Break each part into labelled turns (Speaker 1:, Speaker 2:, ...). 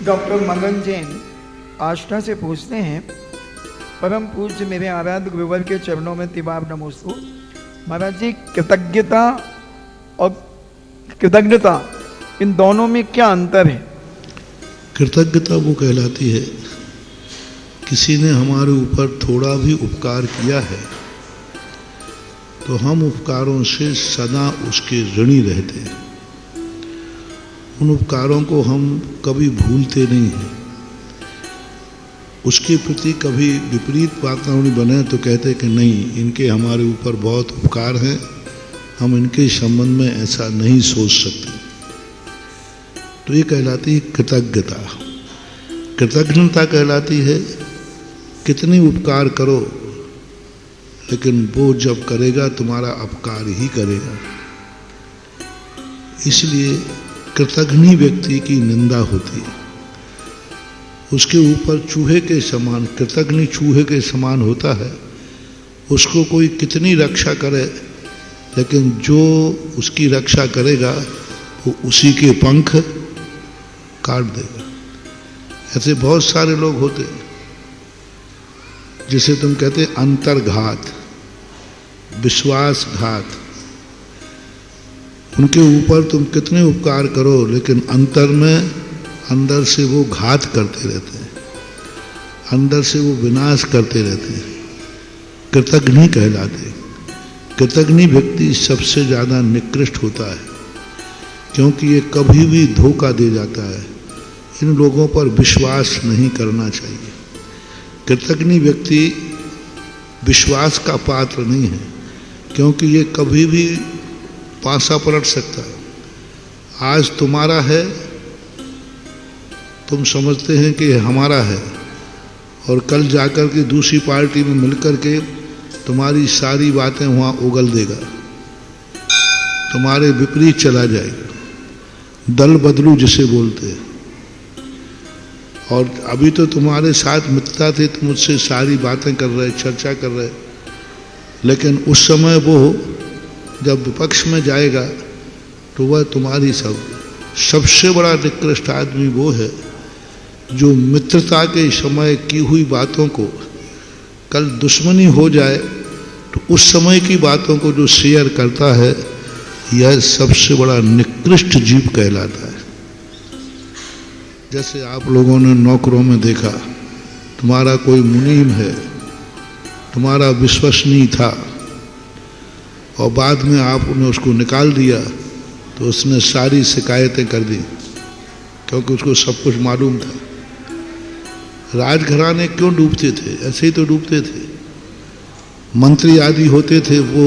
Speaker 1: Doctor मगन जैन आष्टा से पूछते हैं, परम पूज्य मेरे आराध्य गुरुवर के चरणों में तिबार नमोस्तु। महाराज जी, कृतज्ञता और कृतज्ञता इन दोनों में क्या अंतर है?
Speaker 2: कृतज्ञता वो कहलाती है किसी ने हमारे ऊपर थोड़ा भी उपकार किया है तो हम उपकारों से सदा उसके ऋणी रहते हैं। उन उपकारों को हम कभी भूलते नहीं हैं। उसके प्रति कभी विपरीत वातावरण बने तो कहते कि नहीं, इनके हमारे ऊपर बहुत उपकार हैं, हम इनके संबंध में ऐसा नहीं सोच सकते। तो ये कहलाती है कृतज्ञता। कृतज्ञता कहलाती है कितनी उपकार करो लेकिन वो जब करेगा तुम्हारा अपकार ही करेगा। इसलिए कृतज्ञ व्यक्ति की निंदा होती है। उसके ऊपर चूहे के समान, कृतज्ञ चूहे के समान होता है। उसको कोई कितनी रक्षा करे लेकिन जो उसकी रक्षा करेगा वो उसी के पंख काट देगा। ऐसे बहुत सारे लोग होते हैं जिसे तुम कहते अंतर्घात, विश्वासघात। उनके ऊपर तुम कितने उपकार करो लेकिन अंदर से वो घात करते रहते हैं, अंदर से वो विनाश करते रहते हैं। कृतज्ञ कहलाते। कृतज्ञ व्यक्ति सबसे ज़्यादा निकृष्ट होता है क्योंकि ये कभी भी धोखा दे जाता है। इन लोगों पर विश्वास नहीं करना चाहिए। कृतज्ञ व्यक्ति विश्वास का पात्र नहीं है क्योंकि ये कभी भी पासा पलट सकता है। आज तुम्हारा है, तुम समझते हैं कि हमारा है, और कल जाकर के दूसरी पार्टी में मिलकर के तुम्हारी सारी बातें वहाँ उगल देगा, तुम्हारे विपरीत चला जाएगा। दल बदलू जिसे बोलते हैं। और अभी तो तुम्हारे साथ मित्रता थे, तुम मुझसे सारी बातें कर रहे, चर्चा कर रहे, लेकिन उस समय वो जब विपक्ष में जाएगा तो वह तुम्हारी सबसे बड़ा निकृष्ट आदमी वो है जो मित्रता के समय की हुई बातों को कल दुश्मनी हो जाए तो उस समय की बातों को जो शेयर करता है, यह सबसे बड़ा निकृष्ट जीव कहलाता है। जैसे आप लोगों ने नौकरों में देखा, तुम्हारा कोई मुनीम है, तुम्हारा विश्वसनीय था, और बाद में आपने उसको निकाल दिया तो उसने सारी शिकायतें कर दी क्योंकि उसको सब कुछ मालूम था। राजघराने क्यों डूबते थे? ऐसे ही तो डूबते थे। मंत्री आदि होते थे, वो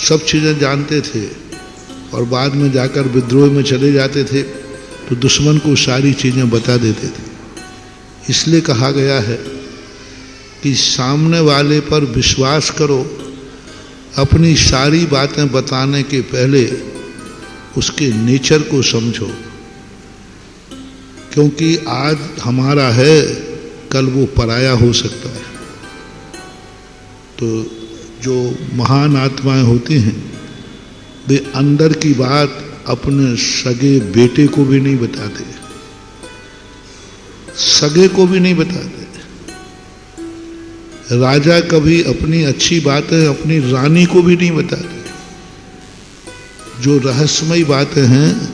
Speaker 2: सब चीज़ें जानते थे और बाद में जाकर विद्रोह में चले जाते थे तो दुश्मन को सारी चीज़ें बता देते थे। इसलिए कहा गया है कि सामने वाले पर विश्वास करो, अपनी सारी बातें बताने के पहले उसके नेचर को समझो, क्योंकि आज हमारा है, कल वो पराया हो सकता है। तो जो महान आत्माएं होती हैं वे अंदर की बात अपने सगे बेटे को भी नहीं बताते, सगे को भी नहीं बताते। राजा कभी अपनी अच्छी बातें अपनी रानी को भी नहीं बताते। जो रहस्यमयी बातें हैं,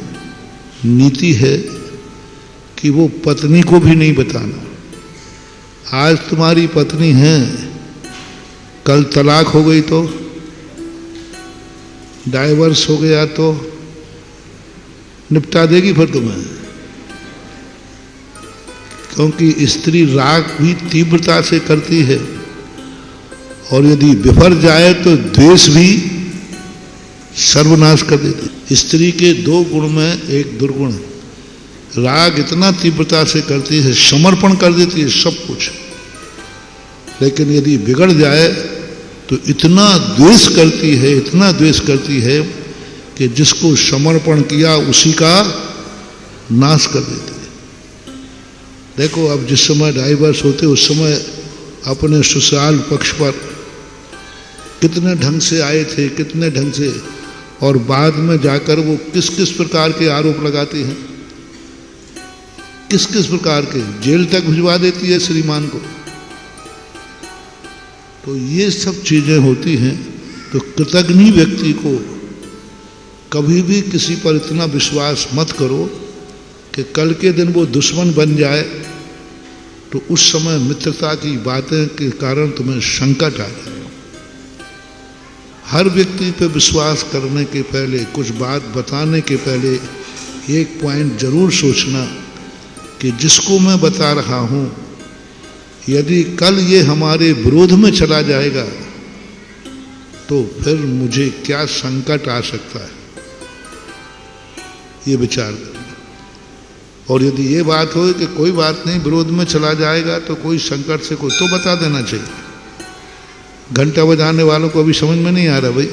Speaker 2: नीति है कि वो पत्नी को भी नहीं बताना। आज तुम्हारी पत्नी है, कल तलाक हो गई तो, डाइवर्स हो गया तो निपटा देगी फिर तुम्हें, क्योंकि स्त्री राग भी तीव्रता से करती है और यदि विफर जाए तो द्वेष भी सर्वनाश कर देती। स्त्री के दो गुण में एक दुर्गुण है। राग इतना तीव्रता से करती है, समर्पण कर देती है सब कुछ, लेकिन यदि बिगड़ जाए तो इतना द्वेष करती है, इतना द्वेष करती है कि जिसको समर्पण किया उसी का नाश कर देती है। देखो, अब जिस समय डाइवर्स होते उस समय अपने ससुराल पक्ष पर कितने ढंग से आए थे, कितने ढंग से, और बाद में जाकर वो किस किस प्रकार के आरोप लगाते हैं। किस किस प्रकार के, जेल तक भिजवा देती है श्रीमान को। तो ये सब चीजें होती हैं। तो कृतघ्नी व्यक्ति को कभी भी किसी पर इतना विश्वास मत करो कि कल के दिन वो दुश्मन बन जाए, तो उस समय मित्रता की बातें के कारण तुम्हें संकट आ जाए। हर व्यक्ति पे विश्वास करने के पहले, कुछ बात बताने के पहले एक पॉइंट जरूर सोचना कि जिसको मैं बता रहा हूं, यदि कल ये हमारे विरोध में चला जाएगा तो फिर मुझे क्या संकट आ सकता है, ये विचार करना। और यदि ये बात हो कि कोई बात नहीं, विरोध में चला जाएगा तो कोई संकट से कोई, तो बता देना चाहिए। घंटा बजाने वालों को अभी समझ में नहीं आ रहा भाई,